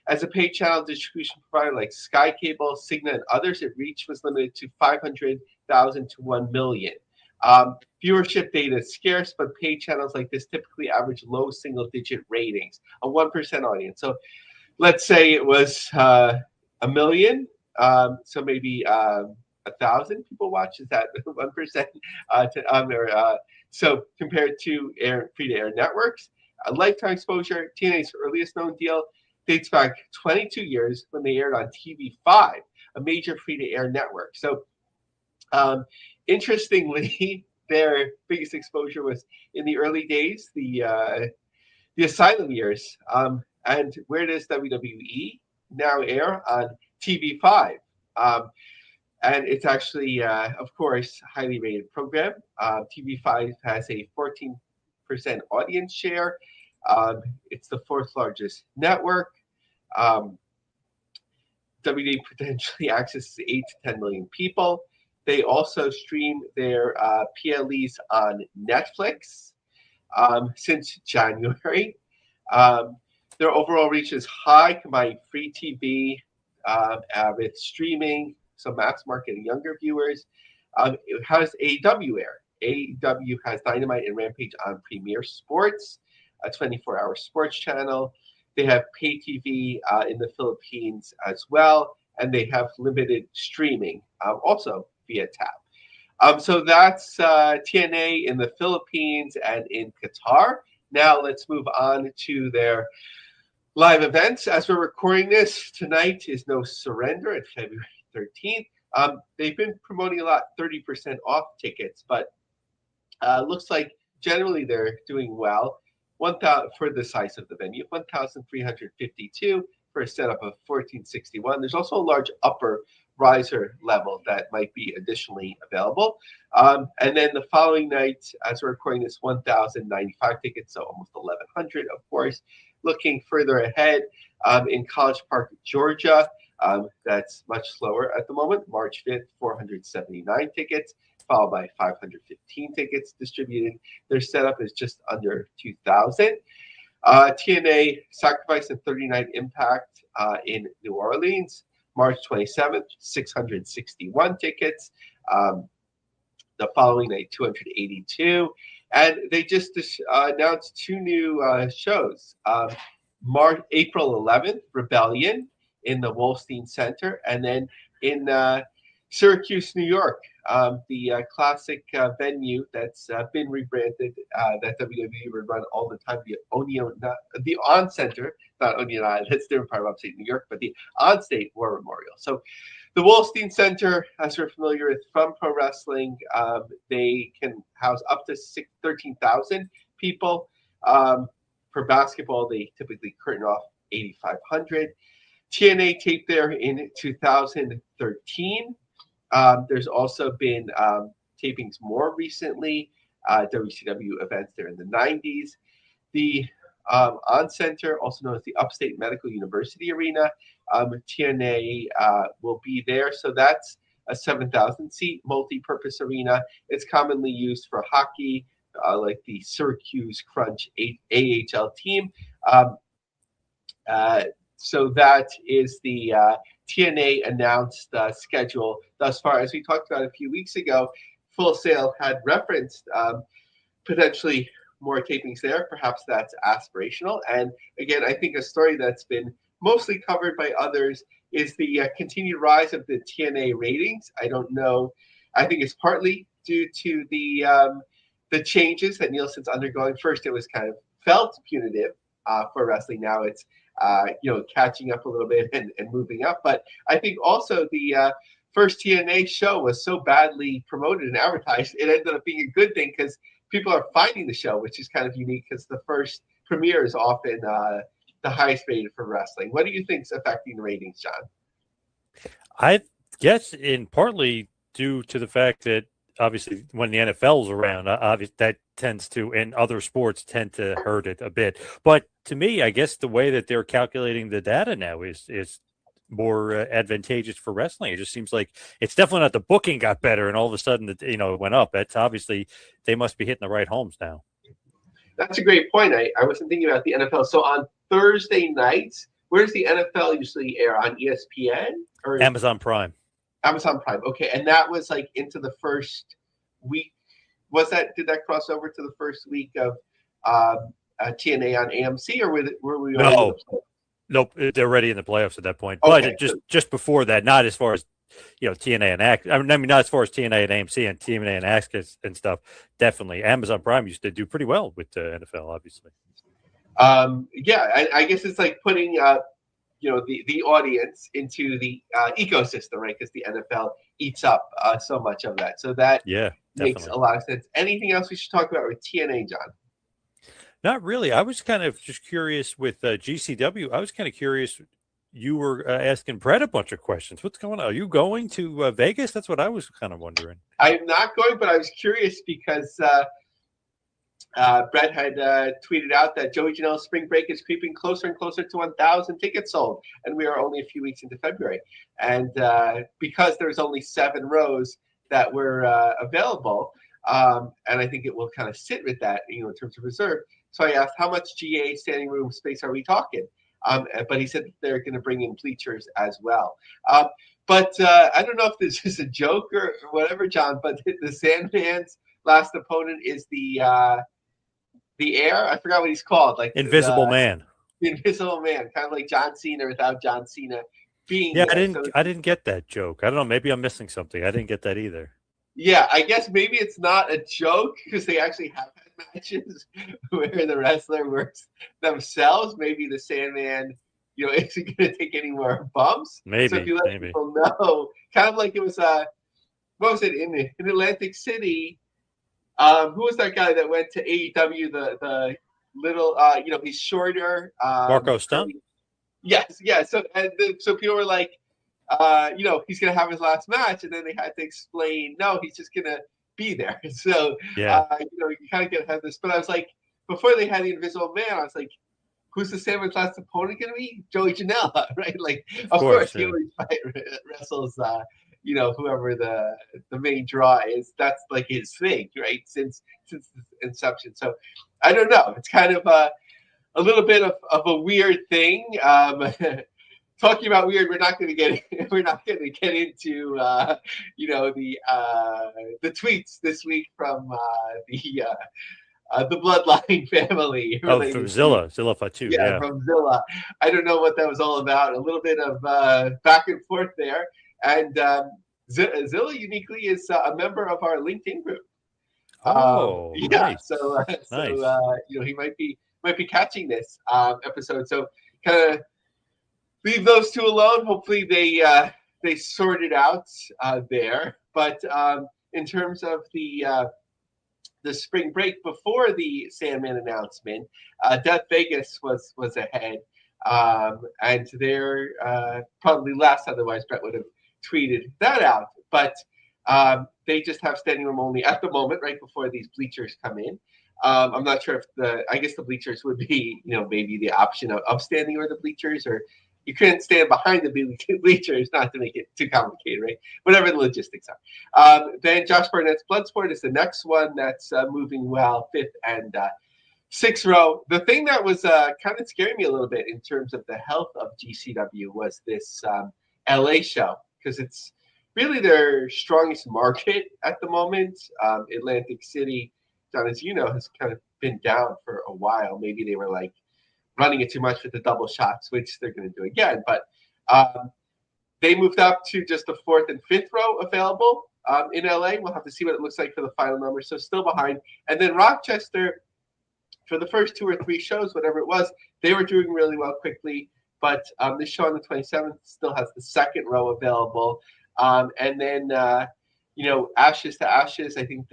As a paid channel distribution provider like Sky Cable, Cigna, and others, its reach was limited to 500,000 to 1 million. Viewership data is scarce, but paid channels like this typically average low single-digit ratings, a 1% audience. So let's say it was 1 million, so maybe 1,000 people watch. Is that 1%? So compared to free-to-air networks, lifetime exposure, TNA's earliest known deal dates back 22 years when they aired on TV5, a major free-to-air network. So interestingly, their biggest exposure was in the early days, the Asylum years. And where does WWE now air? On TV5. And it's actually, of course, a highly rated program. TV5 has a 14% audience share. It's the fourth largest network. WWE potentially accesses 8 to 10 million people. They also stream their PLEs on Netflix since January. Their overall reach is high, combined free TV with streaming, so mass market and younger viewers. It has AEW air. AEW has Dynamite and Rampage on Premier Sports, a 24-hour sports channel. They have pay TV in the Philippines as well, and they have limited streaming also via Tap. So that's TNA in the Philippines and in Qatar. Now let's move on to their live events. As we're recording this, tonight is No Surrender at February 13th. They've been promoting a lot, 30% off tickets, but looks like generally they're doing well. 1,000 for the size of the venue, 1,352 for a setup of 1,461. There's also a large upper riser level that might be additionally available. And then the following night, as we're recording this, 1,095 tickets, so almost 1,100, of course. Looking further ahead, in College Park, Georgia, that's much slower at the moment. March 5th, 479 tickets, followed by 515 tickets distributed. Their setup is just under 2,000. TNA Sacrifice and 39 Impact in New Orleans, March 27th, 661 tickets. The following night, 282. And they just announced 2 new shows. April 11th, Rebellion in the Wolstein Center, and then in Syracuse, New York, the classic venue that's been rebranded that WWE would run all the time, the On Center, not Onion Island, that's different part of upstate New York, but the On State War Memorial. So the Wolstein Center, as we're familiar with from pro wrestling, they can house up to 13,000 people. For basketball, they typically curtain off 8,500. TNA taped there in 2013. There's also been tapings more recently, WCW events there in the 90s. The On Center, also known as the Upstate Medical University Arena, TNA will be there. So that's a 7,000-seat multi-purpose arena. It's commonly used for hockey, like the Syracuse Crunch AHL team. So that is the TNA announced schedule thus far. As we talked about a few weeks ago, Full Sail had referenced potentially more tapings there. Perhaps that's aspirational. And again, I think a story that's been mostly covered by others is the continued rise of the TNA ratings. I don't know. I think it's partly due to the changes that Nielsen's undergoing. First, it was kind of felt punitive for wrestling. Now it's catching up a little bit and moving up. But I think also the first TNA show was so badly promoted and advertised, it ended up being a good thing because people are finding the show, which is kind of unique because the first premiere is often the highest rated for wrestling. What do you think is affecting the ratings, John? I guess in partly due to the fact that obviously when the NFL's around, that tends to, and other sports tend to hurt it a bit. But to me, I guess the way that they're calculating the data now is more advantageous for wrestling. It just seems like it's definitely not the booking got better and all of a sudden it went up. That's obviously they must be hitting the right homes now. That's a great point. I wasn't thinking about the NFL. So on Thursday nights, where's the NFL usually air? On ESPN or Amazon Prime? Amazon Prime. Okay, and that was like into the first week. Did that cross over to the first week of TNA on AMC, or were we? Nope. They're already in the playoffs at that point. Okay. But just before that, not as far as TNA and AXS. I mean, not as far as TNA and AMC and TNA and AXS and stuff. Definitely, Amazon Prime used to do pretty well with the NFL, obviously. I guess it's like putting the audience into the ecosystem, right? Because the NFL eats up so much of that. So that makes a lot of sense. Anything else we should talk about with TNA, John? Not really. I was kind of just curious with GCW. I was kind of curious. You were asking Brett a bunch of questions. What's going on? Are you going to Vegas? That's what I was kind of wondering. I'm not going, but I was curious because Brett had tweeted out that Joey Janela's spring break is creeping closer and closer to 1,000 tickets sold, and we are only a few weeks into February. And because there's only 7 rows that were available, and I think it will kind of sit with that, in terms of reserve. So I asked, how much GA standing room space are we talking? But he said that they're going to bring in bleachers as well. But I don't know if this is a joke or whatever, John, but the Sandman's last opponent is the Air. I forgot what he's called. Like Invisible Man. The Invisible Man, kind of like John Cena without John Cena being there. I didn't get that joke. I don't know. Maybe I'm missing something. I didn't get that either. Yeah, I guess maybe it's not a joke because they actually have had matches where the wrestler works themselves. Maybe the Sandman, isn't going to take any more bumps. Maybe. So if you let people know, kind of like it was, what was it, in Atlantic City? Who was that guy that went to AEW? The little, he's shorter. Marco Stunt? Yes, yeah. So people were like, he's going to have his last match, and then they had to explain, no, he's just going to be there. So, you kind of get ahead of this. But I was like, before they had the Invisible Man, I was like, who's the Sandman's last opponent going to be? Joey Janela, right? Like, of course he always wrestles, whoever the main draw is. That's like his thing, right? Since inception. So, I don't know. It's kind of a little bit of a weird thing. Talking about weird, we're not going to get into the tweets this week from the Bloodline family. Oh, from Zilla Fatu. Yeah, from Zilla. I don't know what that was all about. A little bit of back and forth there, and Zilla uniquely is a member of our LinkedIn group. Oh, Yeah, nice. so Nice. he might be catching this episode. So kind of leave those two alone. Hopefully they sort it out there. But in terms of the spring break before the Sandman announcement, Death Vegas was ahead, and they're probably last. Otherwise, Brett would have tweeted that out. But they just have standing room only at the moment, right before these bleachers come in. I'm not sure if I guess the bleachers would be, maybe the option of standing or the bleachers, or you couldn't stand behind the bleachers, not to make it too complicated, right? Whatever the logistics are. Then Josh Barnett's Bloodsport is the next one that's moving well, fifth and sixth row. The thing that was kind of scaring me a little bit in terms of the health of GCW was this LA show, because it's really their strongest market at the moment. Atlantic City, John, as you know, has kind of been down for a while. Maybe they were like running it too much with the double shots, which they're going to do again. But they moved up to just the fourth and fifth row available in LA. We'll have to see what it looks like for the final number. So still behind. And then Rochester, for the first 2 or 3 shows, whatever it was, they were doing really well quickly. But this show on the 27th still has the second row available. And then, Ashes to Ashes, I think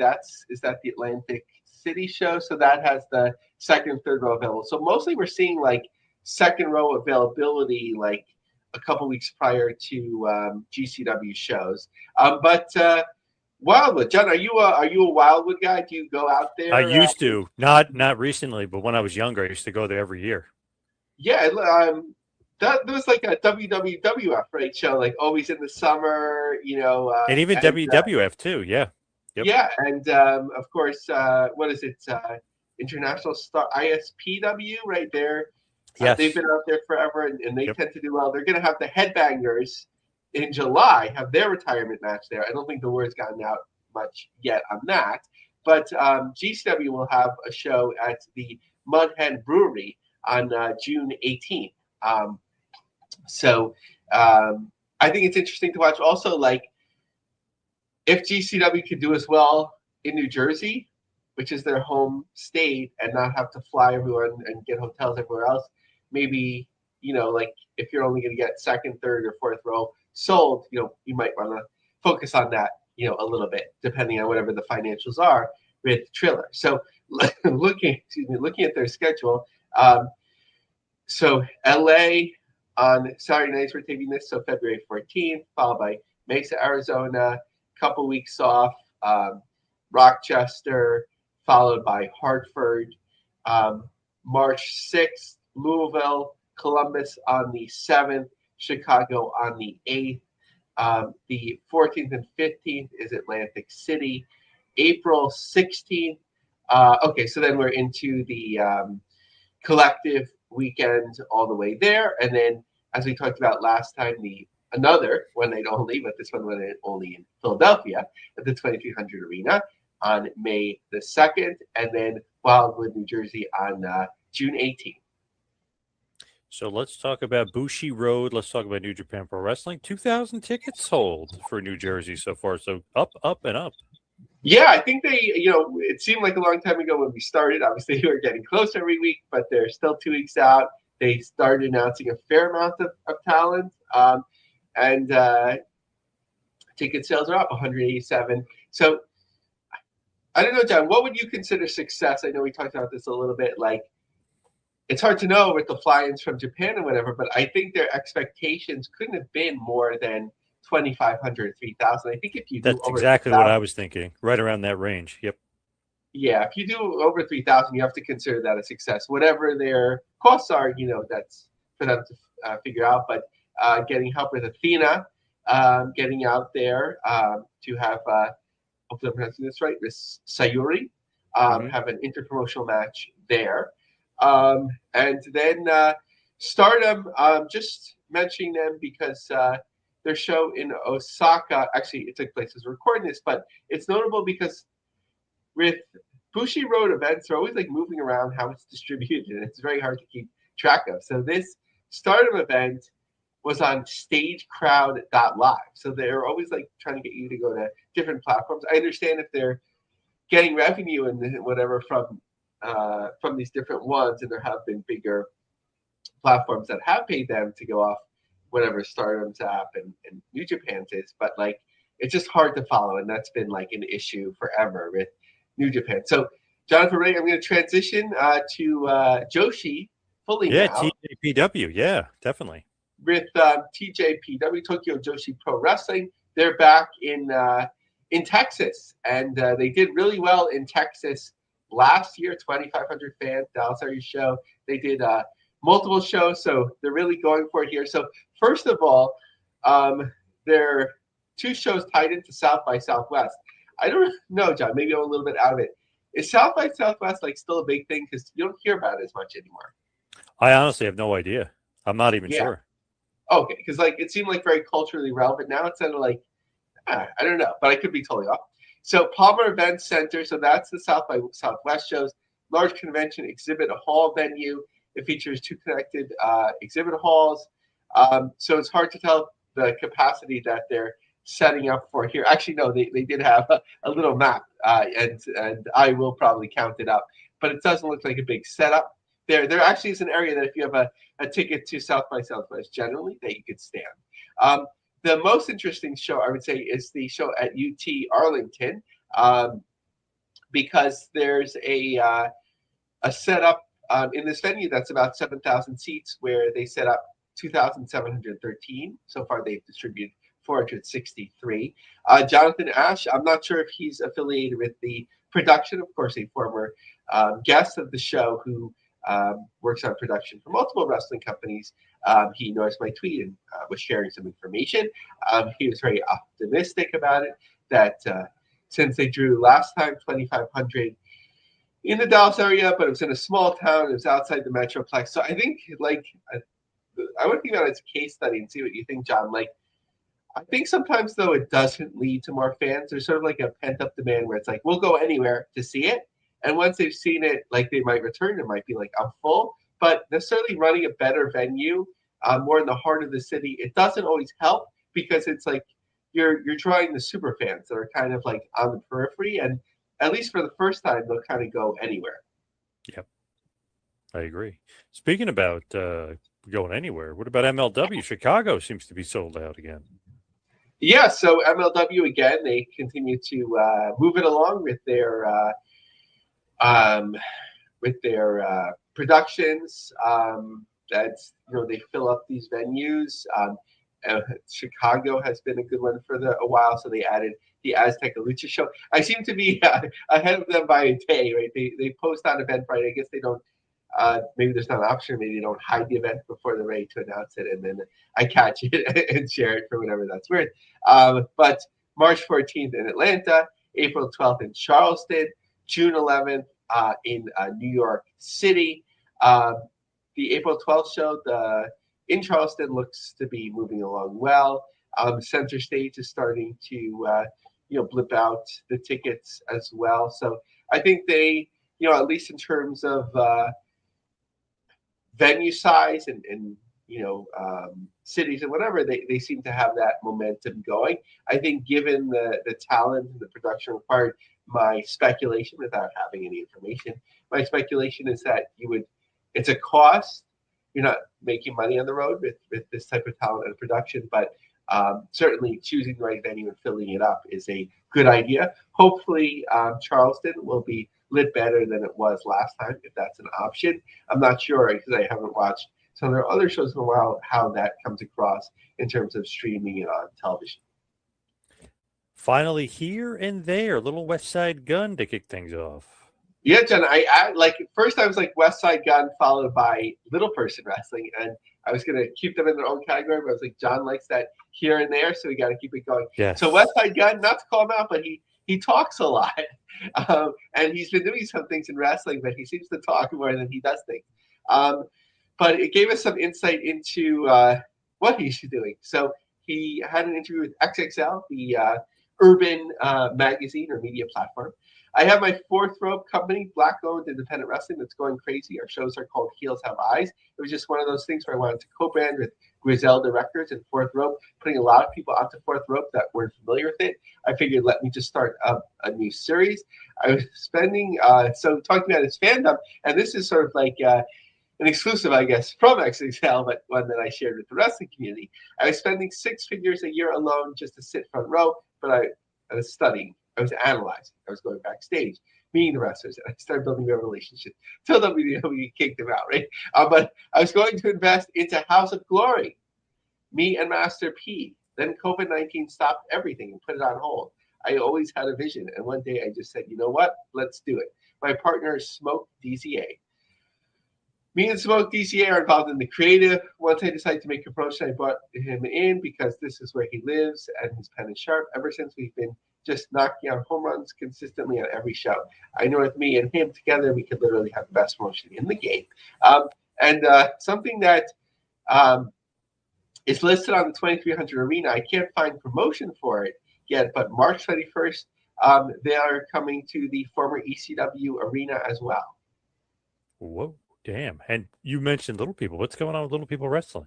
is that the Atlantic City show? So that has the second and third row available. So mostly we're seeing like second row availability like a couple weeks prior to GCW shows. But Wildwood, John, are you a Wildwood guy? Do you go out there? I used to, not recently, but when I was younger, I used to go there every year. Yeah, that was like a WWF right show, like always in the summer, and even WWF too. Yeah. Yep. Yeah, and of course, what is it? International Star ISPW right there. Yes. They've been out there forever, and they tend to do well. They're going to have the Headbangers in July have their retirement match there. I don't think the word's gotten out much yet on that, but GCW will have a show at the Mudhead Brewery on June 18th. So I think it's interesting to watch. Also, like, if GCW could do as well in New Jersey, which is their home state, and not have to fly everyone and get hotels everywhere else, maybe, like if you're only going to get second, third, or fourth row sold, you might want to focus on that, a little bit, depending on whatever the financials are with Triller. So looking at their schedule, so LA on Saturday nights, we're taking this, so February 14th, followed by Mesa, Arizona, couple weeks off, Rochester, followed by Hartford, March 6th, Louisville, Columbus on the 7th, Chicago on the 8th. The 14th and 15th is Atlantic City. April 16th. Okay, so then we're into the collective weekend all the way there. And then, as we talked about last time, another one night only, but this one night only in Philadelphia at the 2300 Arena on May the 2nd, and then Wildwood, New Jersey on June 18th. So let's talk about Bushi Road. Let's talk about New Japan Pro Wrestling. 2,000 tickets sold for New Jersey so far. So up, and up. Yeah, I think they, it seemed like a long time ago when we started. Obviously, we were getting closer every week, but they're still 2 weeks out. They started announcing a fair amount of talent. And ticket sales are up 187. So I don't know, John, what would you consider success? I know we talked about this a little bit. Like, it's hard to know with the fly-ins from Japan and whatever, but I think their expectations couldn't have been more than 2,500, 3,000. I think if you do that's over exactly 3,000, what I was thinking, right around that range. Yep. Yeah, if you do over 3,000, you have to consider that a success. Whatever their costs are, that's for them to figure out. But getting help with Athena, getting out there to have, hopefully I'm pronouncing this right, this Sayuri, have an interpromotional match there. And then Stardom, just mentioning them because their show in Osaka, actually it took place as we're recording this, but it's notable because with Bushi Road events, they're always like moving around how it's distributed, and it's very hard to keep track of. So this Stardom event was on stagecrowd.live. So they're always like trying to get you to go to different platforms. I understand if they're getting revenue and whatever from these different ones, and there have been bigger platforms that have paid them to go off whatever Stardom's app and New Japan's is, but like it's just hard to follow, and that's been like an issue forever with New Japan. So Jonathan Ray, I'm going to transition to Joshi fully now. TJPW, yeah, definitely. With TJPW, Tokyo Joshi Pro Wrestling. They're back in Texas, and they did really well in Texas last year. 2,500 fans, Dallas area show. They did multiple shows, so they're really going for it here. So first of all, there are 2 shows tied into South by Southwest. I don't know, John. Maybe I'm a little bit out of it. Is South by Southwest like still a big thing? Because you don't hear about it as much anymore. I honestly have no idea. I'm not even sure. Okay, because like it seemed like very culturally relevant. Now it's kind of like I don't know, but I could be totally off. So Palmer Event Center. So that's the South by Southwest shows. Large convention exhibit hall venue. It features 2 connected exhibit halls. So it's hard to tell the capacity that they're setting up for here. Actually, no, they did have a little map, and I will probably count it up. But it doesn't look like a big setup. There actually is an area that if you have a ticket to South by Southwest generally that you could stand. The most interesting show, I would say, is the show at UT Arlington, because there's a setup in this venue that's about 7,000 seats, where they set up 2,713. So far, they've distributed 463. Jonathan Ash, I'm not sure if he's affiliated with the production. Of course, a former guest of the show who works on production for multiple wrestling companies. He noticed my tweet and was sharing some information. He was very optimistic about it, that since they drew last time 2,500 in the Dallas area, but it was in a small town, it was outside the Metroplex. So I think, like, I would think about it as a case study and see what you think, John. Like, I think sometimes, though, it doesn't lead to more fans. There's sort of like a pent-up demand where it's like, we'll go anywhere to see it. And once they've seen it, like, they might return. It might be like, I'm full. But necessarily running a better venue, more in the heart of the city, it doesn't always help, because it's like you're drawing the super fans that are kind of like on the periphery. And at least for the first time, they'll kind of go anywhere. Yep, I agree. Speaking about going anywhere, what about MLW? Chicago seems to be sold out again. Yeah, so MLW, again, they continue to move it along with their productions. That's, they fill up these venues. Chicago has been a good one for a while, so they added the Azteca Lucha show. I seem to be ahead of them by a day, right? They post on Eventbrite. I guess they don't. Maybe there's not an option. Maybe they don't hide the event before they're ready to announce it, and then I catch it and share it for whatever that's worth. But March 14th in Atlanta, April 12th in Charleston, June 11th in New York City. The April 12th show in Charleston looks to be moving along well. Center Stage is starting to blip out the tickets as well. So I think they, at least in terms of venue size and cities and whatever, they seem to have that momentum going. I think given the talent and the production required, my speculation, without having any information, my speculation is that it's a cost. You're not making money on the road with this type of talent and production, but certainly choosing the right venue and filling it up is a good idea. Hopefully, Charleston will be lit better than it was last time, if that's an option. I'm not sure, because I haven't watched some of their other shows in a while, how that comes across in terms of streaming it on television. Finally, here and there, little West Side Gun to kick things off. Yeah, Jen, I like, first I was like West Side Gun followed by Little Person Wrestling, and I was going to keep them in their own category, but I was like, John likes that here and there, so we got to keep it going. Yes. So West Side Gun, not to call him out, but he talks a lot, and he's been doing some things in wrestling, but he seems to talk more than he does things. But it gave us some insight into what he's doing. So he had an interview with XXL, the urban magazine or media platform. I have my fourth rope company, Black-owned independent wrestling, that's going crazy. Our shows are called Heels Have Eyes. It was just one of those things where I wanted to co-brand with Griselda Records and Fourth Rope, putting a lot of people onto Fourth Rope that weren't familiar with it. I figured, let me just start a new series. I was spending, so talking about his fandom, and this is sort of like an exclusive, I guess, from XXL, but one that I shared with the wrestling community. I was spending 6 figures a year alone just to sit front row, but I was studying, I was analyzing, I was going backstage, meeting the wrestlers, and I started building real relationships till WWE kicked them out, right? But I was going to invest into House of Glory, me and Master P. Then COVID-19 stopped everything and put it on hold. I always had a vision, and one day I just said, you know what? Let's do it. My partner is Smoke DCA. Me and Smoke DCA are involved in the creative. Once I decided to make a promotion, I brought him in because this is where he lives and his pen is sharp. Ever since, we've been just knocking out home runs consistently on every show. I know with me and him together, we could literally have the best promotion in the game. And something that is listed on the 2300 Arena, I can't find promotion for it yet, but March 21st, they are coming to the former ECW Arena as well. Whoa. Damn. And you mentioned Little People. What's going on with Little People Wrestling?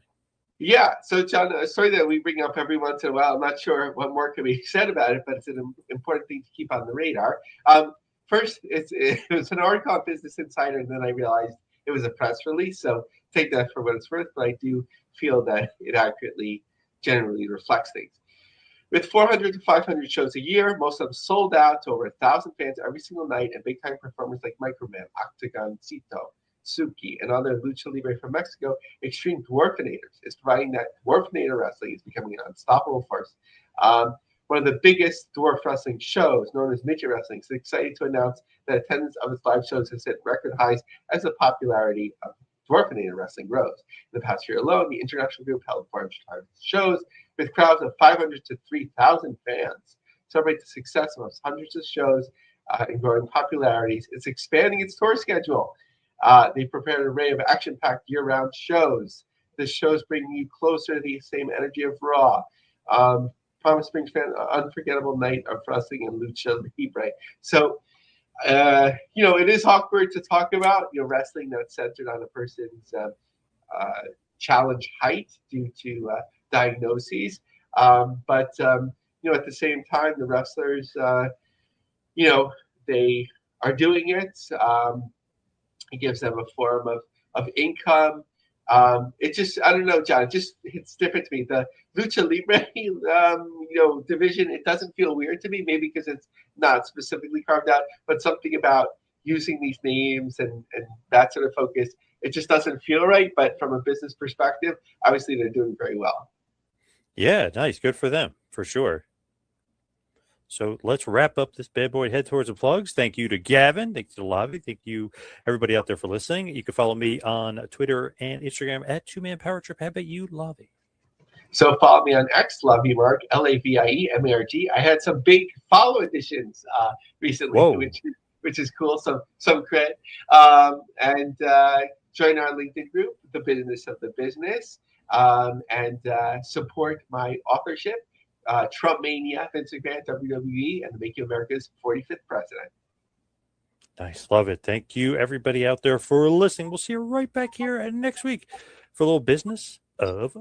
Yeah. So, John, a story that we bring up every once in a while. I'm not sure what more can be said about it, but it's an important thing to keep on the radar. First, it was an article on Business Insider, and then I realized it was a press release. So take that for what it's worth, but I do feel that it accurately, generally reflects things. With 400 to 500 shows a year, most of them sold out to over 1,000 fans every single night, and big-time performers like Microman, Octagon, Cito, Suki, and other Lucha Libre from Mexico, Extreme Dwarfinators is providing that Dwarfinator wrestling is becoming an unstoppable force. One of the biggest dwarf wrestling shows, known as Midget Wrestling, is excited to announce that attendance of its live shows has hit record highs as the popularity of Dwarfinator wrestling grows. In the past year alone, the international group held 400 shows with crowds of 500 to 3,000 fans. Celebrate the success of hundreds of shows and growing popularities. It's expanding its tour schedule. They prepared an array of action-packed year-round shows. The shows bring you closer to the same energy of Raw. Palm Springs fan, unforgettable night of wrestling and Lucha Libre. So, it is awkward to talk about, wrestling that's centered on a person's challenge height due to diagnoses. But at the same time, the wrestlers, they are doing it. It gives them a form of income. It just, I don't know, John, it's different to me. The Lucha Libre, division, it doesn't feel weird to me, maybe because it's not specifically carved out, but something about using these names and that sort of focus, it just doesn't feel right. But from a business perspective, obviously they're doing very well. Yeah, nice. Good for them, for sure. So let's wrap up this bad boy, head towards the plugs. Thank you to Gavin. Thank you to Lavie. Thank you, everybody out there, for listening. You can follow me on Twitter and Instagram at 2Man Power Trip. How about you, Lavie? So follow me on X, Lavie Marg, LAVIE-MARG. I had some big follow additions recently, which is cool. Some credit. And join our LinkedIn group, The Business of the Business, and support my authorship. Trump Mania, Vince McMahon, WWE, and the Making America's 45th President. Nice. Love it. Thank you, everybody out there, for listening. We'll see you right back here next week for a little business of